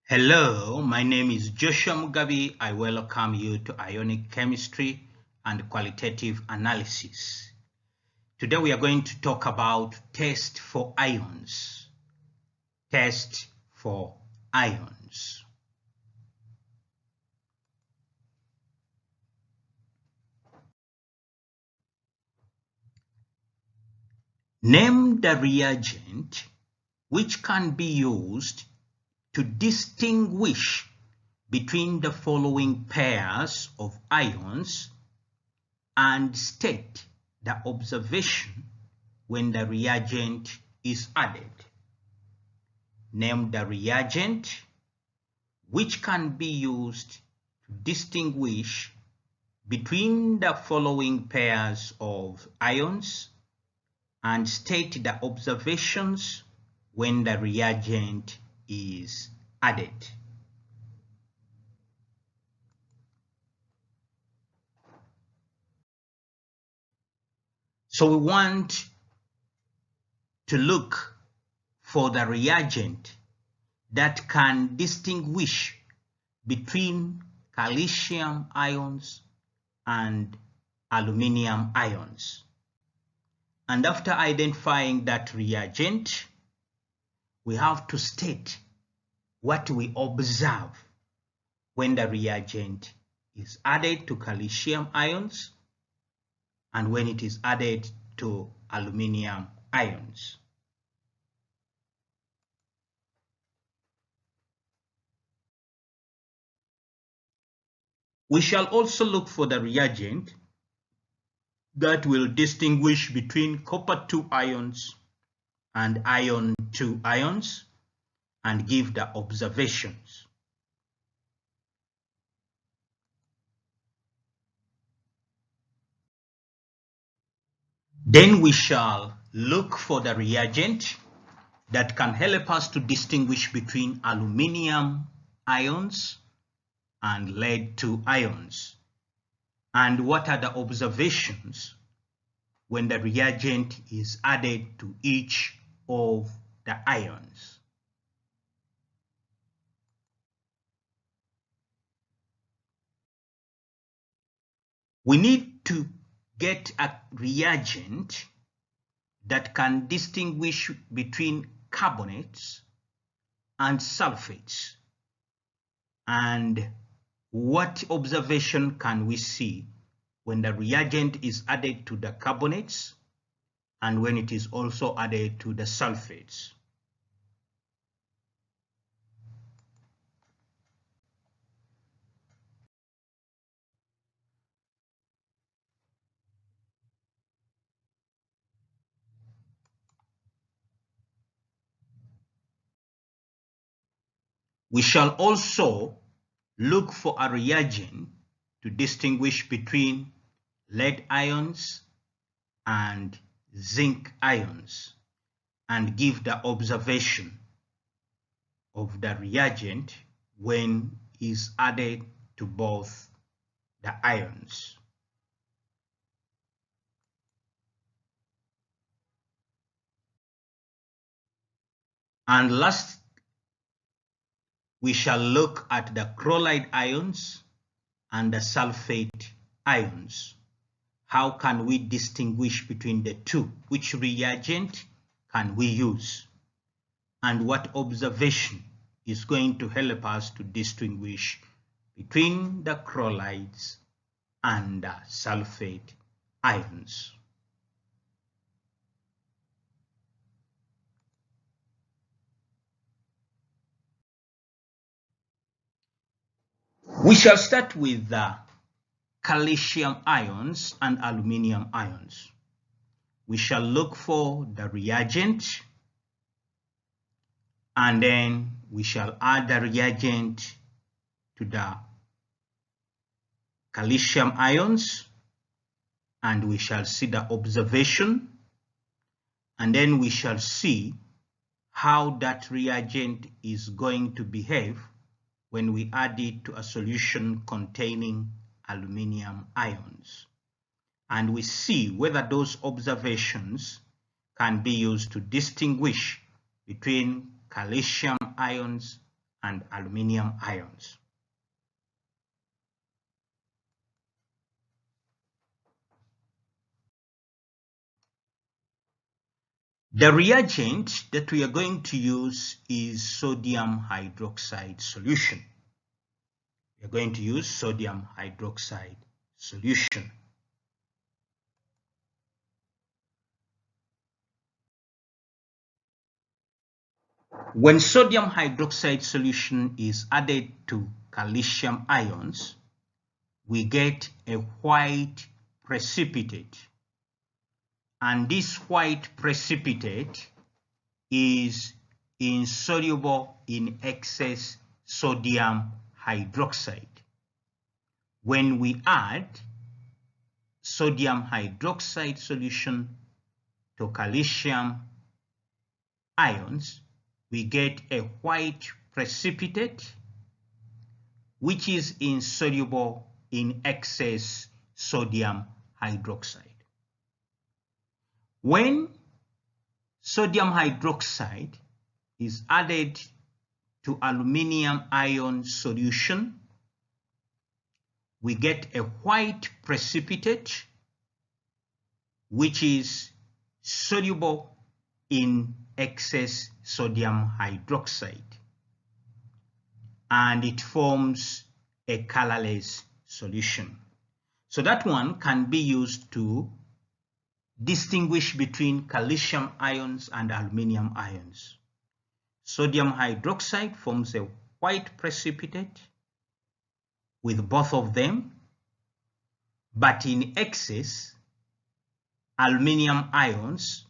Hello, my name is Joshua Mugabe. I welcome you to Ionic Chemistry and Qualitative Analysis. Today we are going to talk about test for ions. Test for ions. Name the reagent which can be used to distinguish between the following pairs of ions and state the observation when the reagent is added. Name the reagent which can be used to distinguish between the following pairs of ions and state the observations when the reagent is added. So we want to look for the reagent that can distinguish between calcium ions and aluminium ions. And after identifying that reagent, we have to state what we observe when the reagent is added to calcium ions and when it is added to aluminium ions. We shall also look for the reagent that will distinguish between copper 2 ions and iron 2 ions and give the observations. Then we shall look for the reagent that can help us to distinguish between aluminium ions and lead 2 ions. And what are the observations when the reagent is added to each of the ions. We need to get a reagent that can distinguish between carbonates and sulfates. And what observation can we see when the reagent is added to the carbonates and when it is also added to the sulfates? We shall also look for a reagent to distinguish between lead ions and zinc ions and give the observation of the reagent when is added to both the ions. And last, we shall look at the chloride ions and the sulfate ions. How can we distinguish between the two? Which reagent can we use? And what observation is going to help us to distinguish between the chlorides and the sulfate ions? We shall start with the calcium ions and aluminium ions. We shall look for the reagent and then we shall add the reagent to the calcium ions and we shall see the observation, and then we shall see how that reagent is going to behave when we add it to a solution containing aluminium ions. And we see whether those observations can be used to distinguish between calcium ions and aluminium ions. The reagent that we are going to use is sodium hydroxide solution. We are going to use sodium hydroxide solution. When sodium hydroxide solution is added to calcium ions, we get a white precipitate. And this white precipitate is insoluble in excess sodium hydroxide. When we add sodium hydroxide solution to calcium ions, we get a white precipitate which is insoluble in excess sodium hydroxide. When sodium hydroxide is added to aluminium ion solution, we get a white precipitate which is soluble in excess sodium hydroxide, and it forms a colorless solution. So that one can be used to distinguish between calcium ions and aluminium ions. Sodium hydroxide forms a white precipitate with both of them, but in excess, aluminium ions,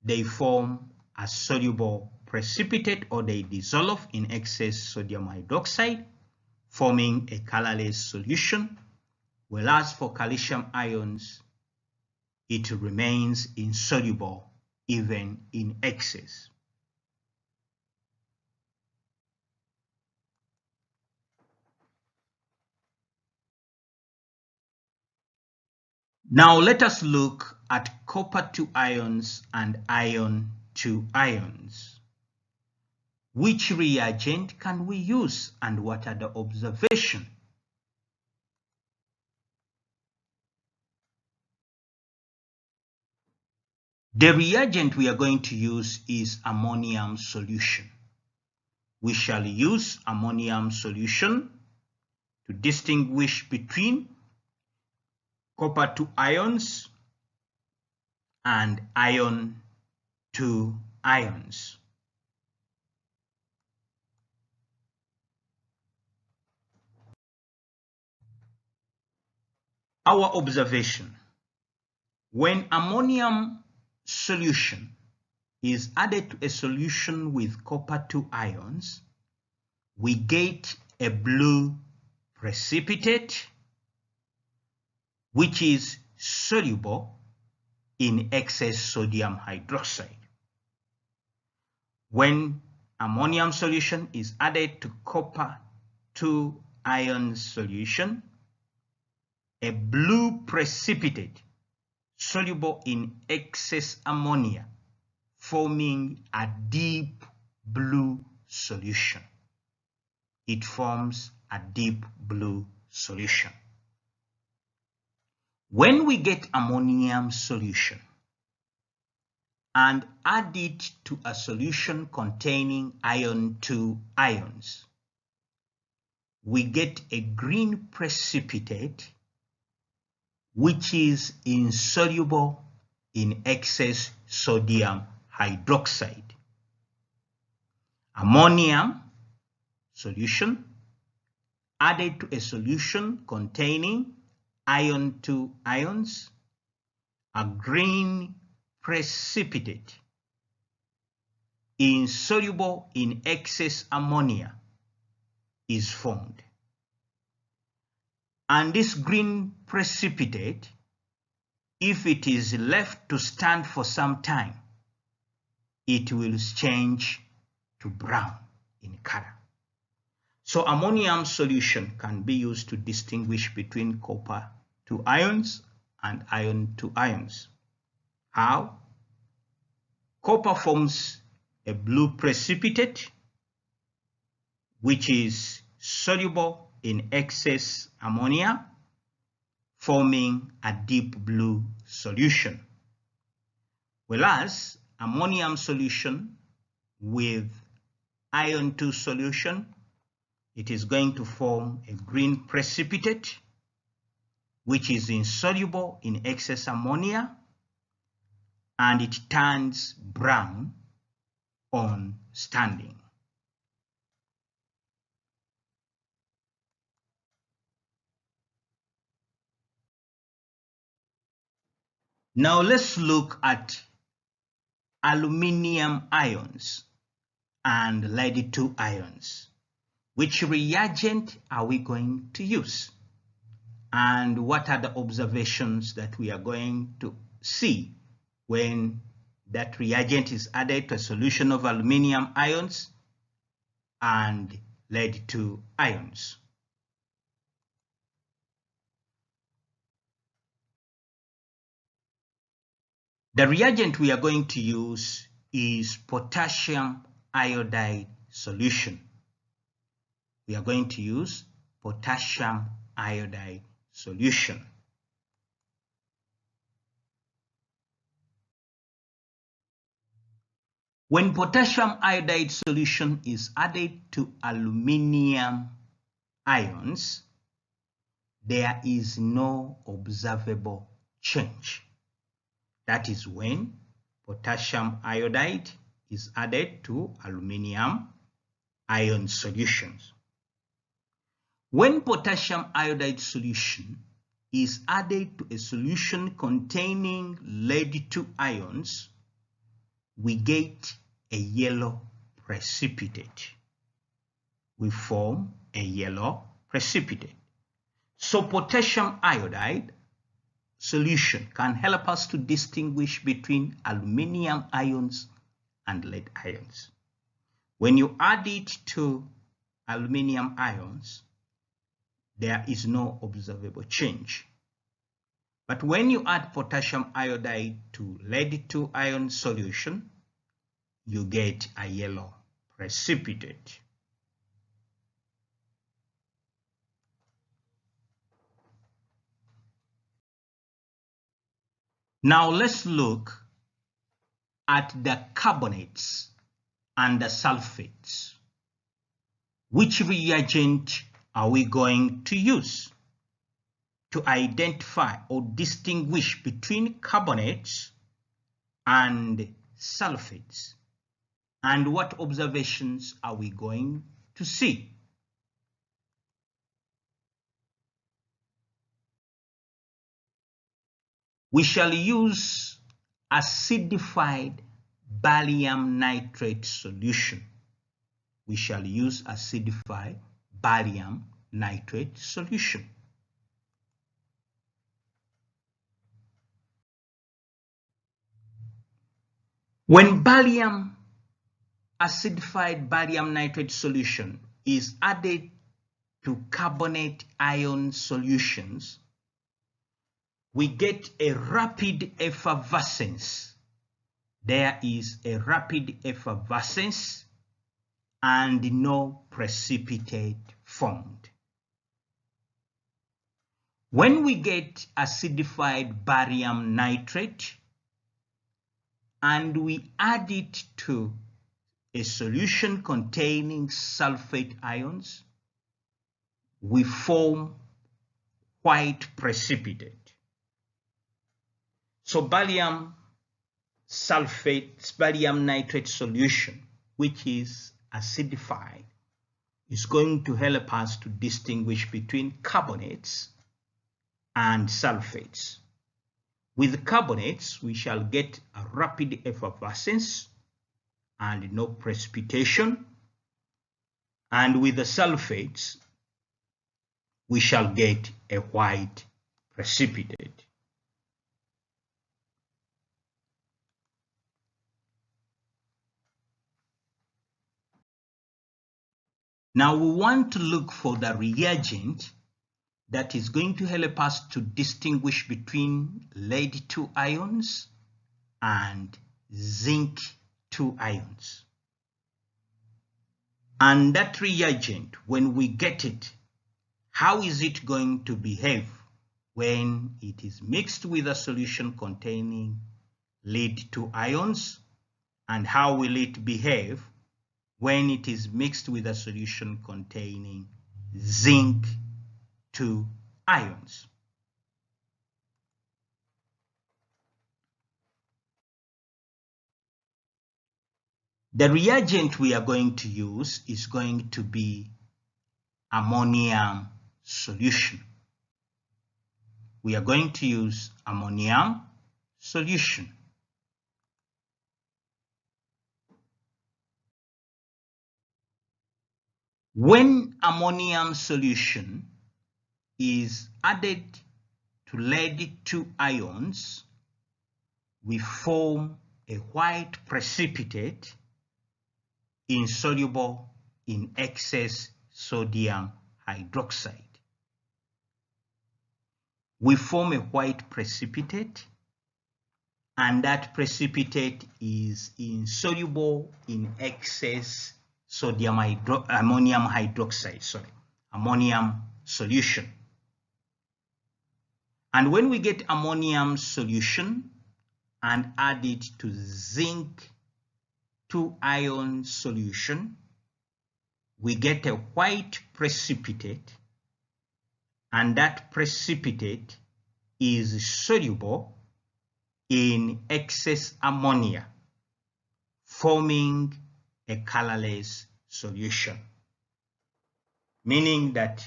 they form a soluble precipitate, or they dissolve in excess sodium hydroxide, forming a colorless solution, whereas for calcium ions, it remains insoluble even in excess. Now let us look at copper 2 ions and iron 2 ions. Which reagent can we use and what are the observations? The reagent we are going to use is ammonium solution. We shall use ammonium solution to distinguish between copper 2 ions and iron 2 ions. Our observation: when ammonium solution is added to a solution with copper 2 ions, we get a blue precipitate which is soluble in excess sodium hydroxide. When ammonium solution is added to copper 2 ion solution, a blue precipitate soluble in excess ammonia, forming a deep blue solution. It forms a deep blue solution. When we get ammonium solution and add it to a solution containing iron 2 ions, we get a green precipitate which is insoluble in excess sodium hydroxide. Ammonium solution added to a solution containing iron 2 ions, a green precipitate insoluble in excess ammonia is formed. And this green precipitate, if it is left to stand for some time, it will change to brown in color. So ammonium solution can be used to distinguish between copper 2 ions and iron 2 ions. How? Copper forms a blue precipitate which is soluble in excess ammonia, forming a deep blue solution. Whereas ammonium solution with iron 2 solution, it is going to form a green precipitate, which is insoluble in excess ammonia, and it turns brown on standing. Now let's look at aluminium ions and lead 2 ions. Which reagent are we going to use? And what are the observations that we are going to see when that reagent is added to a solution of aluminium ions and lead 2 ions? The reagent we are going to use is potassium iodide solution. We are going to use potassium iodide solution. When potassium iodide solution is added to aluminium ions, there is no observable change. That is when potassium iodide is added to aluminium ion solutions. When potassium iodide solution is added to a solution containing lead 2 ions, we get a yellow precipitate. We form a yellow precipitate. So potassium iodide solution can help us to distinguish between aluminium ions and lead ions. When you add it to aluminium ions, there is no observable change. But when you add potassium iodide to lead 2 ion solution, you get a yellow precipitate. Now let's look at the carbonates and the sulfates. Which reagent are we going to use to identify or distinguish between carbonates and sulfates? And what observations are we going to see? We shall use acidified barium nitrate solution. We shall use acidified barium nitrate solution. When acidified barium nitrate solution is added to carbonate ion solutions, we get a rapid effervescence. There is a rapid effervescence and no precipitate formed. When we get acidified barium nitrate and we add it to a solution containing sulfate ions, we form white precipitate. So barium nitrate solution, which is acidified, is going to help us to distinguish between carbonates and sulfates. With carbonates, we shall get a rapid effervescence and no precipitation. And with the sulfates, we shall get a white precipitate. Now we want to look for the reagent that is going to help us to distinguish between lead 2 ions and zinc 2 ions. And that reagent, when we get it, how is it going to behave when it is mixed with a solution containing lead 2 ions? And how will it behave when it is mixed with a solution containing zinc 2 ions? The reagent we are going to use is going to be ammonium solution. We are going to use ammonium solution. When ammonium solution is added to lead 2 ions, we form a white precipitate insoluble in excess sodium hydroxide. We form a white precipitate, and that precipitate is insoluble in excess ammonium solution. And when we get ammonium solution and add it to zinc 2 ion solution, we get a white precipitate, and that precipitate is soluble in excess ammonia, forming a colorless solution, meaning that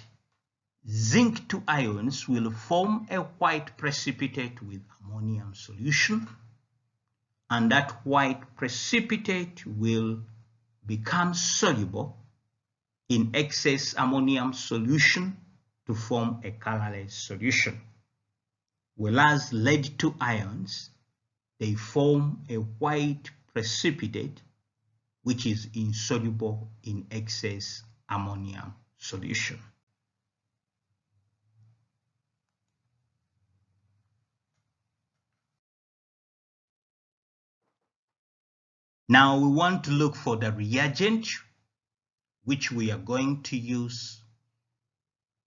zinc 2 ions will form a white precipitate with ammonium solution, and that white precipitate will become soluble in excess ammonium solution to form a colorless solution. Whereas lead 2 ions, they form a white precipitate which is insoluble in excess ammonium solution. Now we want to look for the reagent which we are going to use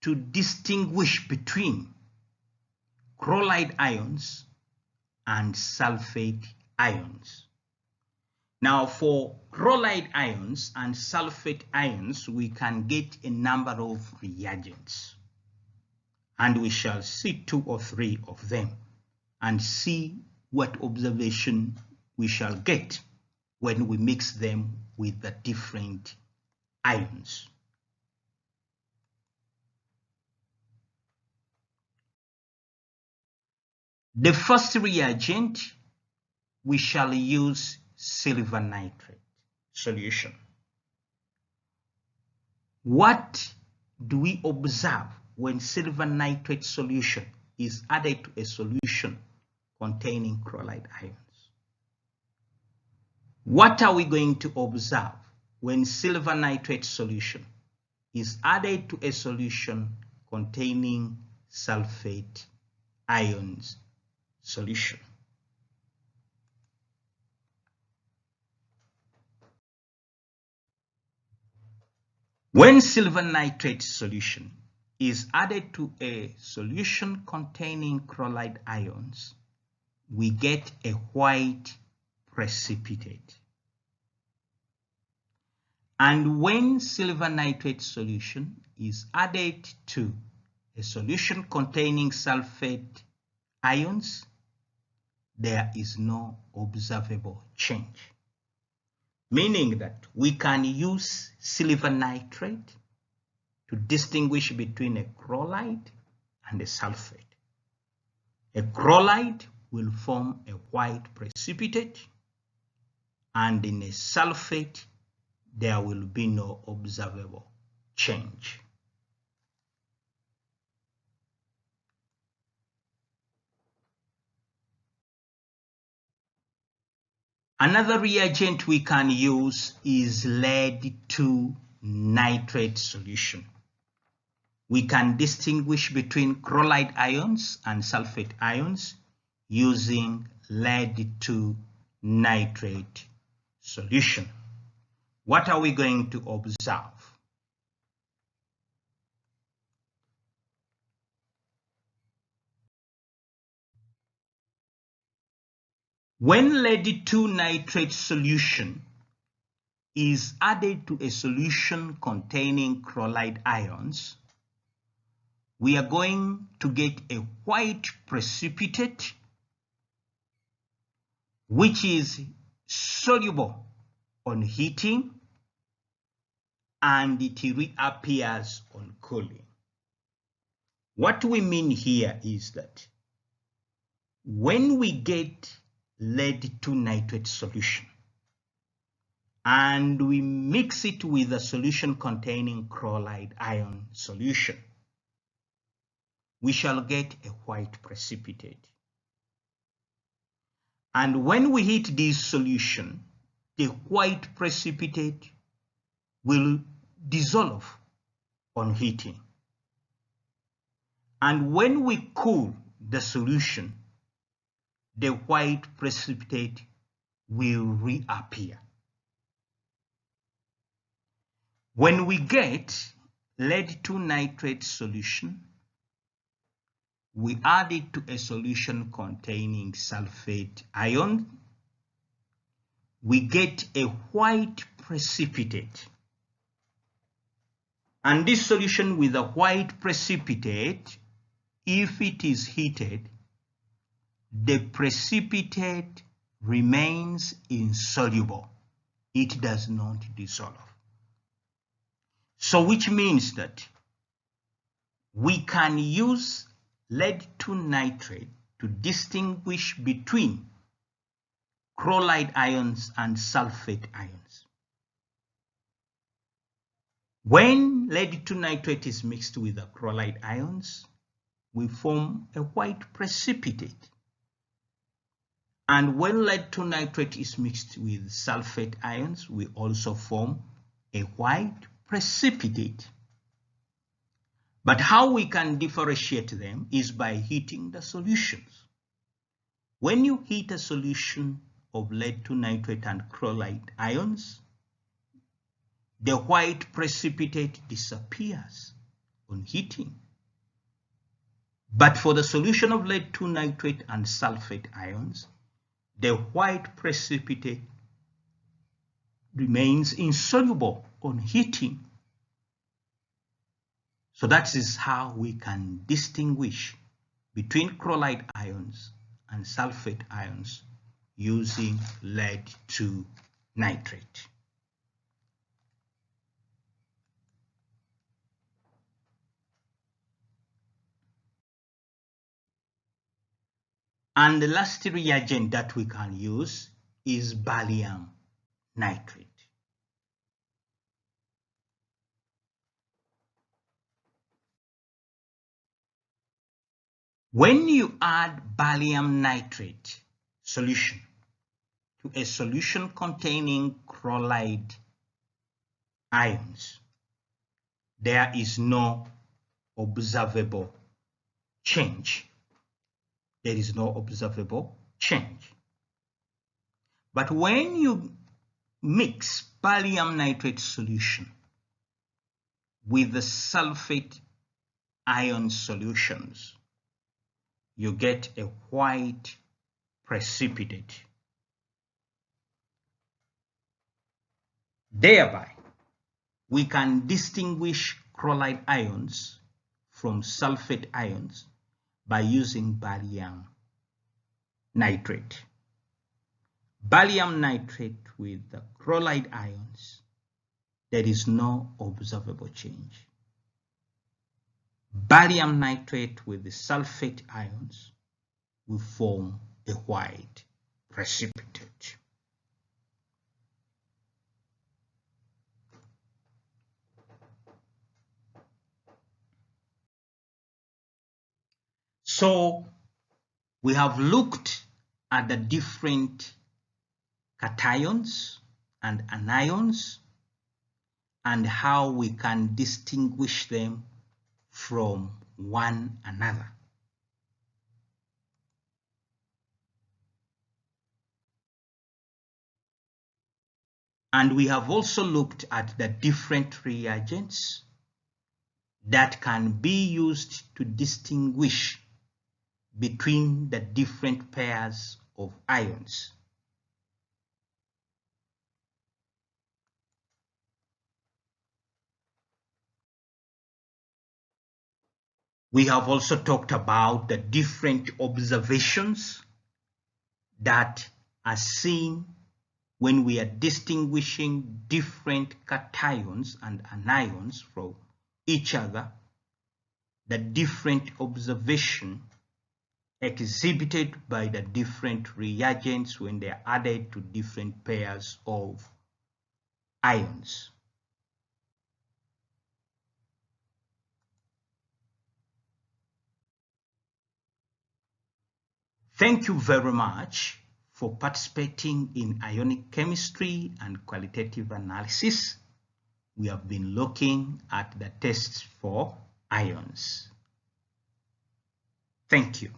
to distinguish between chloride ions and sulfate ions. Now for chloride ions and sulfate ions, we can get a number of reagents, and we shall see 2 or 3 of them and see what observation we shall get when we mix them with the different ions. The first reagent, we shall use silver nitrate solution. What do we observe when silver nitrate solution is added to a solution containing chloride ions? What are we going to observe when silver nitrate solution is added to a solution containing sulfate ions solution? When silver nitrate solution is added to a solution containing chloride ions, we get a white precipitate. And when silver nitrate solution is added to a solution containing sulfate ions, there is no observable change, meaning that we can use silver nitrate to distinguish between a chloride and a sulfate. A chloride will form a white precipitate, and in a sulfate there will be no observable change. Another reagent we can use is lead 2 nitrate solution. We can distinguish between chloride ions and sulfate ions using lead 2 nitrate solution. what are we going to observe? When lead 2 nitrate solution is added to a solution containing chloride ions, we are going to get a white precipitate which is soluble on heating and it reappears on cooling. What we mean here is that when we get lead 2 nitrate solution and we mix it with a solution containing chloride ion solution, we shall get a white precipitate. And when we heat this solution, the white precipitate will dissolve on heating. And when we cool the solution, the white precipitate will reappear. When we get lead 2 nitrate solution, we add it to a solution containing sulfate ion, we get a white precipitate. And this solution with a white precipitate, if it is heated, the precipitate remains insoluble. It does not dissolve. So which means that we can use lead 2 nitrate to distinguish between chloride ions and sulfate ions. When lead 2 nitrate is mixed with the chloride ions, we form a white precipitate. And when lead 2 nitrate is mixed with sulfate ions, we also form a white precipitate. But how we can differentiate them is by heating the solutions. When you heat a solution of lead 2 nitrate and chloride ions, the white precipitate disappears on heating. But for the solution of lead 2 nitrate and sulfate ions, the white precipitate remains insoluble on heating. So that is how we can distinguish between chloride ions and sulfate ions using lead 2 nitrate. And the last reagent that we can use is barium nitrate. When you add barium nitrate solution to a solution containing chloride ions, there is no observable change. There is no observable change. But when you mix barium nitrate solution with the sulfate ion solutions, you get a white precipitate. Thereby, we can distinguish chloride ions from sulfate ions by using barium nitrate. Barium nitrate with the chloride ions, there is no observable change. Barium nitrate with the sulfate ions will form a white precipitate. So we have looked at the different cations and anions and how we can distinguish them from one another. And we have also looked at the different reagents that can be used to distinguish between the different pairs of ions. We have also talked about the different observations that are seen when we are distinguishing different cations and anions from each other, the different observation exhibited by the different reagents when they are added to different pairs of ions. Thank you very much for participating in ionic chemistry and qualitative analysis. We have been looking at the tests for ions. Thank you.